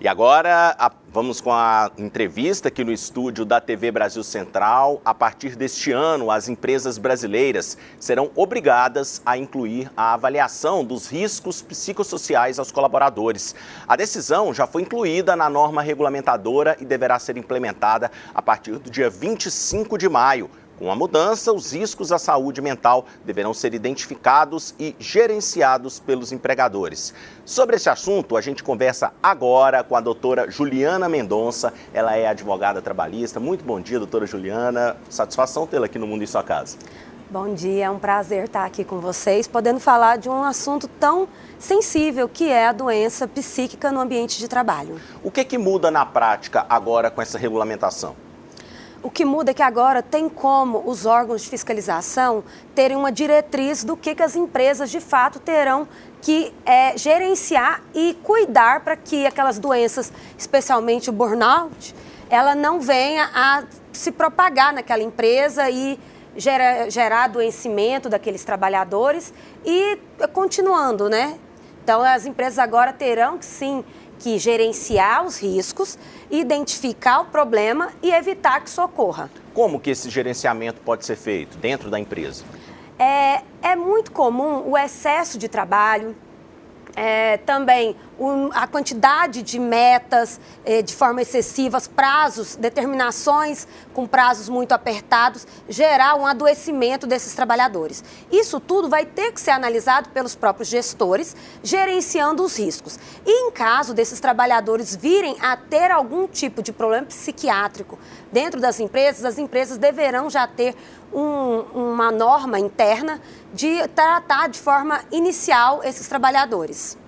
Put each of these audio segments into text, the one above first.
E agora vamos com a entrevista aqui no estúdio da TV Brasil Central. A partir deste ano, as empresas brasileiras serão obrigadas a incluir a avaliação dos riscos psicossociais aos colaboradores. A decisão já foi incluída na norma regulamentadora e deverá ser implementada a partir do dia 25 de maio. Com a mudança, os riscos à saúde mental deverão ser identificados e gerenciados pelos empregadores. Sobre esse assunto, a gente conversa agora com a doutora Juliana Mendonça. Ela é advogada trabalhista. Muito bom dia, doutora Juliana. Satisfação tê-la aqui no Mundo em Sua Casa. Bom dia, é um prazer estar aqui com vocês, podendo falar de um assunto tão sensível que é a doença psíquica no ambiente de trabalho. O que muda na prática agora com essa regulamentação? O que muda é que agora tem como os órgãos de fiscalização terem uma diretriz do que as empresas de fato terão que gerenciar e cuidar para que aquelas doenças, especialmente o burnout, ela não venha a se propagar naquela empresa e gerar adoecimento daqueles trabalhadores e continuando, né? Então as empresas agora terão que sim que gerenciar os riscos, identificar o problema e evitar que isso ocorra. Como que esse gerenciamento pode ser feito dentro da empresa? É muito comum o excesso de trabalho, também a quantidade de metas de forma excessiva, prazos, determinações com prazos muito apertados, gerar um adoecimento desses trabalhadores. Isso tudo vai ter que ser analisado pelos próprios gestores, gerenciando os riscos. E em caso desses trabalhadores virem a ter algum tipo de problema psiquiátrico dentro das empresas, as empresas deverão já ter uma norma interna de tratar de forma inicial esses trabalhadores.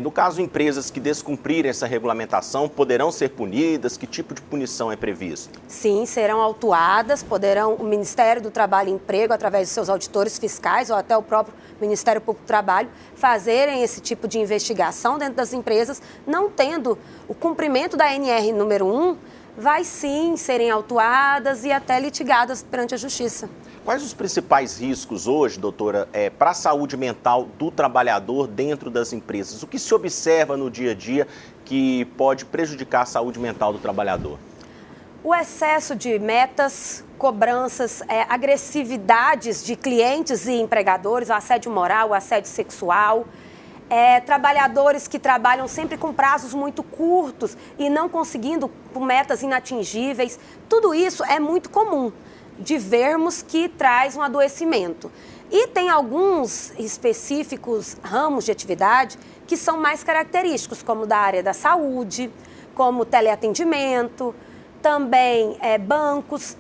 No caso, empresas que descumprirem essa regulamentação poderão ser punidas? Que tipo de punição é previsto? Sim, serão autuadas, poderão o Ministério do Trabalho e Emprego, através de seus auditores fiscais ou até o próprio Ministério Público do Trabalho, fazerem esse tipo de investigação dentro das empresas, não tendo o cumprimento da NR número 1, vai sim serem autuadas e até litigadas perante a Justiça. Quais os principais riscos hoje, doutora, para a saúde mental do trabalhador dentro das empresas? O que se observa no dia a dia que pode prejudicar a saúde mental do trabalhador? O excesso de metas, cobranças, agressividades de clientes e empregadores, o assédio moral, o assédio sexual, trabalhadores que trabalham sempre com prazos muito curtos e não conseguindo com metas inatingíveis. Tudo isso é muito comum de vermos que traz um adoecimento. E tem alguns específicos ramos de atividade que são mais característicos, como da área da saúde, como teleatendimento, também bancos.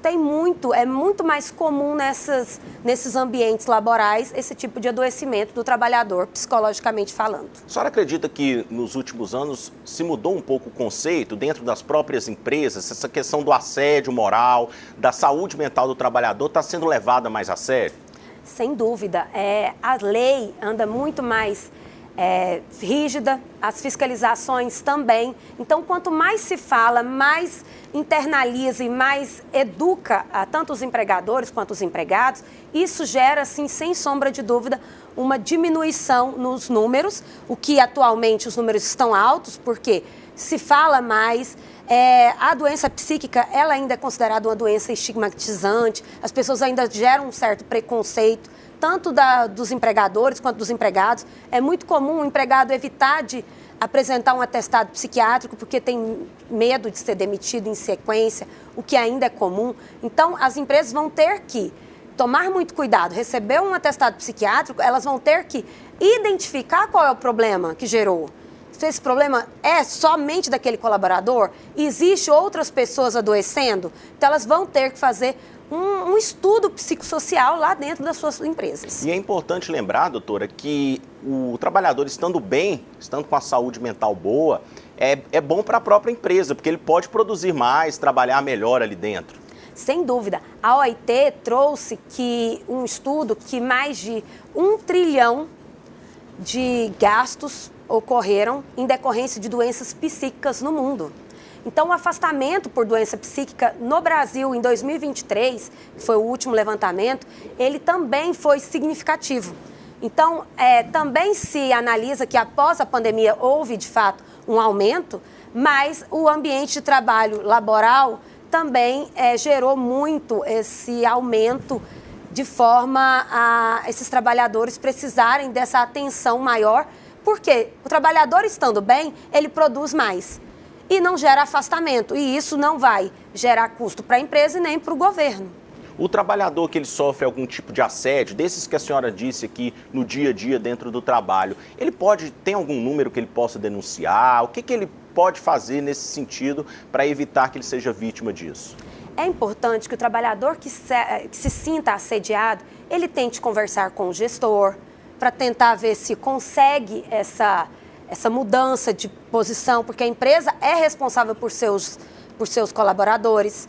É muito mais comum nesses ambientes laborais esse tipo de adoecimento do trabalhador, psicologicamente falando. A senhora acredita que nos últimos anos se mudou um pouco o conceito dentro das próprias empresas? Essa questão do assédio moral, da saúde mental do trabalhador está sendo levada mais a sério? Sem dúvida. A lei anda muito mais rígida, as fiscalizações também. Então, quanto mais se fala, mais internaliza e mais educa tanto os empregadores quanto os empregados, isso gera, assim, sem sombra de dúvida, uma diminuição nos números, o que atualmente os números estão altos, porque se fala mais. A doença psíquica, ela ainda é considerada uma doença estigmatizante, as pessoas ainda geram um certo preconceito, tanto dos empregadores quanto dos empregados. É muito comum o empregado evitar de apresentar um atestado psiquiátrico porque tem medo de ser demitido em sequência, o que ainda é comum. Então, as empresas vão ter que tomar muito cuidado. Receber um atestado psiquiátrico, elas vão ter que identificar qual é o problema que gerou. Se esse problema é somente daquele colaborador, existe outras pessoas adoecendo, então elas vão ter que fazer um estudo psicossocial lá dentro das suas empresas. E é importante lembrar, doutora, que o trabalhador estando bem, estando com a saúde mental boa, é bom para a própria empresa, porque ele pode produzir mais, trabalhar melhor ali dentro. Sem dúvida. A OIT trouxe um estudo que mais de 1 trilhão de gastos ocorreram em decorrência de doenças psíquicas no mundo. Então, o afastamento por doença psíquica no Brasil em 2023, que foi o último levantamento, ele também foi significativo. Então, também se analisa que após a pandemia houve, de fato, um aumento, mas o ambiente de trabalho laboral também gerou muito esse aumento de forma a esses trabalhadores precisarem dessa atenção maior, porque o trabalhador estando bem, ele produz mais e não gera afastamento, e isso não vai gerar custo para a empresa e nem para o governo. O trabalhador que ele sofre algum tipo de assédio, desses que a senhora disse aqui no dia a dia dentro do trabalho, tem algum número que ele possa denunciar? O que ele pode fazer nesse sentido para evitar que ele seja vítima disso? É importante que o trabalhador que se sinta assediado, ele tente conversar com o gestor para tentar ver se consegue essa mudança de posição, porque a empresa é responsável por seus colaboradores.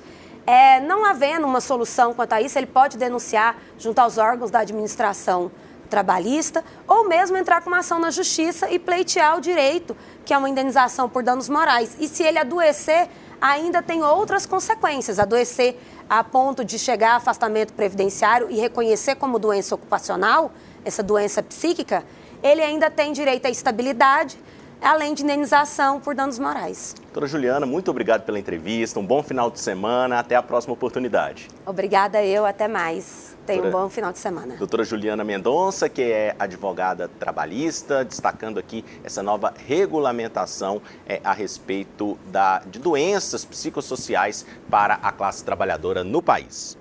Não havendo uma solução quanto a isso, ele pode denunciar junto aos órgãos da administração trabalhista ou mesmo entrar com uma ação na justiça e pleitear o direito, que é uma indenização por danos morais. E se ele adoecer, ainda tem outras consequências. Adoecer a ponto de chegar a afastamento previdenciário e reconhecer como doença ocupacional, essa doença psíquica, ele ainda tem direito à estabilidade, além de indenização por danos morais. Doutora Juliana, muito obrigado pela entrevista, um bom final de semana, até a próxima oportunidade. Obrigada até mais. Tenha um bom final de semana. Doutora Juliana Mendonça, que é advogada trabalhista, destacando aqui essa nova regulamentação a respeito de doenças psicossociais para a classe trabalhadora no país.